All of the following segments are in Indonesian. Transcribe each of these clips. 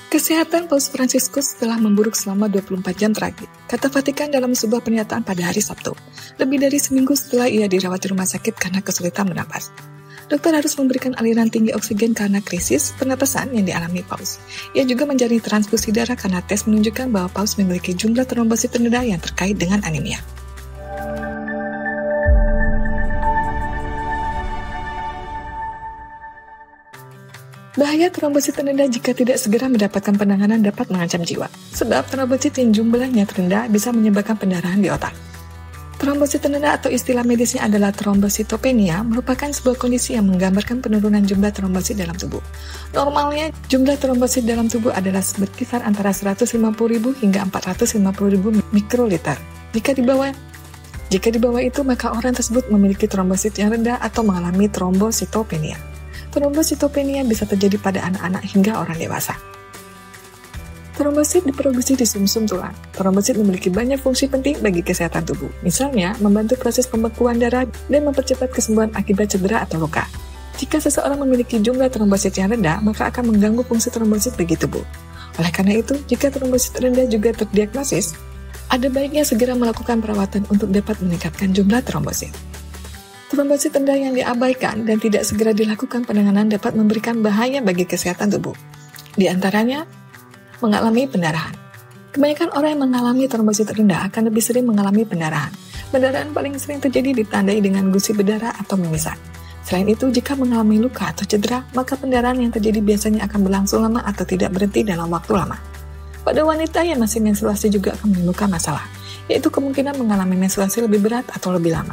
Kesehatan Paus Fransiskus telah memburuk selama 24 jam terakhir, kata Vatikan dalam sebuah pernyataan pada hari Sabtu, lebih dari seminggu setelah ia dirawat di rumah sakit karena kesulitan bernapas. Dokter harus memberikan aliran tinggi oksigen karena krisis pernapasan yang dialami Paus. Ia juga menjalani transfusi darah karena tes menunjukkan bahwa Paus memiliki jumlah trombosit rendah yang terkait dengan anemia. Bahaya trombosit rendah jika tidak segera mendapatkan penanganan dapat mengancam jiwa, sebab trombosit yang jumlahnya rendah bisa menyebabkan pendarahan di otak. Trombosit rendah atau istilah medisnya adalah trombositopenia merupakan sebuah kondisi yang menggambarkan penurunan jumlah trombosit dalam tubuh. Normalnya, jumlah trombosit dalam tubuh adalah berkisar antara 150.000 hingga 450.000 mikroliter. Jika di bawah itu, maka orang tersebut memiliki trombosit yang rendah atau mengalami trombositopenia. Trombositopenia bisa terjadi pada anak-anak hingga orang dewasa. Trombosit diproduksi di sumsum tulang. Trombosit memiliki banyak fungsi penting bagi kesehatan tubuh. Misalnya, membantu proses pembekuan darah dan mempercepat kesembuhan akibat cedera atau luka. Jika seseorang memiliki jumlah trombosit yang rendah, maka akan mengganggu fungsi trombosit bagi tubuh. Oleh karena itu, jika trombosit rendah juga terdiagnosis, ada baiknya segera melakukan perawatan untuk dapat meningkatkan jumlah trombosit. Trombosit rendah yang diabaikan dan tidak segera dilakukan penanganan dapat memberikan bahaya bagi kesehatan tubuh. Di antaranya, mengalami pendarahan. Kebanyakan orang yang mengalami trombosit rendah akan lebih sering mengalami pendarahan. Pendarahan paling sering terjadi ditandai dengan gusi berdarah atau mimisan. Selain itu, jika mengalami luka atau cedera, maka pendarahan yang terjadi biasanya akan berlangsung lama atau tidak berhenti dalam waktu lama. Pada wanita yang masih menstruasi juga akan menimbulkan masalah, yaitu kemungkinan mengalami menstruasi lebih berat atau lebih lama.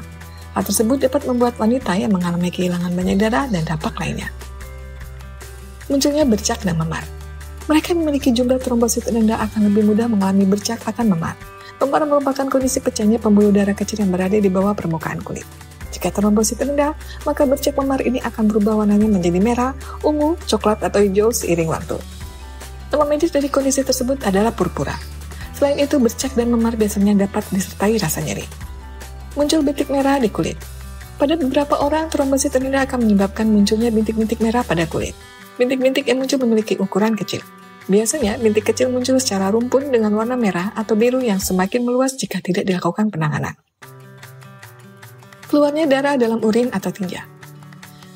Hal tersebut dapat membuat wanita yang mengalami kehilangan banyak darah dan dampak lainnya. Munculnya bercak dan memar. Mereka yang memiliki jumlah trombosit rendah akan lebih mudah mengalami bercak akan memar. Memar merupakan kondisi pecahnya pembuluh darah kecil yang berada di bawah permukaan kulit. Jika trombosit rendah, maka bercak memar ini akan berubah warnanya menjadi merah, ungu, coklat, atau hijau seiring waktu. Nama medis dari kondisi tersebut adalah purpura. Selain itu, bercak dan memar biasanya dapat disertai rasa nyeri. Muncul bintik merah di kulit. Pada beberapa orang, trombosit rendah akan menyebabkan munculnya bintik-bintik merah pada kulit. Bintik-bintik yang muncul memiliki ukuran kecil. Biasanya, bintik kecil muncul secara rumpun dengan warna merah atau biru yang semakin meluas jika tidak dilakukan penanganan. Keluarnya darah dalam urin atau tinja.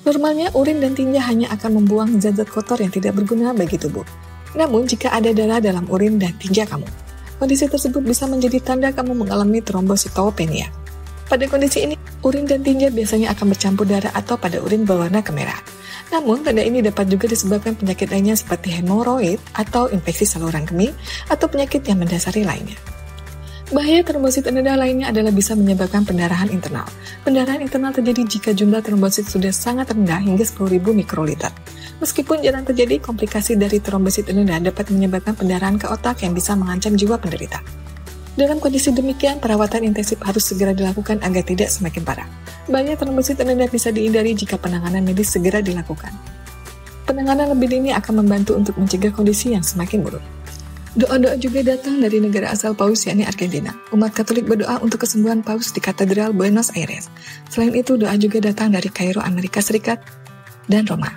Normalnya, urin dan tinja hanya akan membuang zat-zat kotor yang tidak berguna bagi tubuh. Namun, jika ada darah dalam urin dan tinja kamu, kondisi tersebut bisa menjadi tanda kamu mengalami trombositopenia. Pada kondisi ini, urin dan tinja biasanya akan bercampur darah atau pada urin berwarna kemerahan. Namun, tanda ini dapat juga disebabkan penyakit lainnya seperti hemoroid atau infeksi saluran kemih atau penyakit yang mendasari lainnya. Bahaya trombosit rendah lainnya adalah bisa menyebabkan pendarahan internal. Pendarahan internal terjadi jika jumlah trombosit sudah sangat rendah hingga 10.000 mikroliter. Meskipun jarang terjadi, komplikasi dari trombosit rendah dapat menyebabkan pendarahan ke otak yang bisa mengancam jiwa penderita. Dalam kondisi demikian, perawatan intensif harus segera dilakukan agar tidak semakin parah. Bahaya trombosit rendah bisa dihindari jika penanganan medis segera dilakukan. Penanganan lebih dini akan membantu untuk mencegah kondisi yang semakin buruk. Doa-doa juga datang dari negara asal Paus, yakni Argentina. Umat Katolik berdoa untuk kesembuhan Paus di Katedral Buenos Aires. Selain itu, doa juga datang dari Kairo, Amerika Serikat, dan Roma.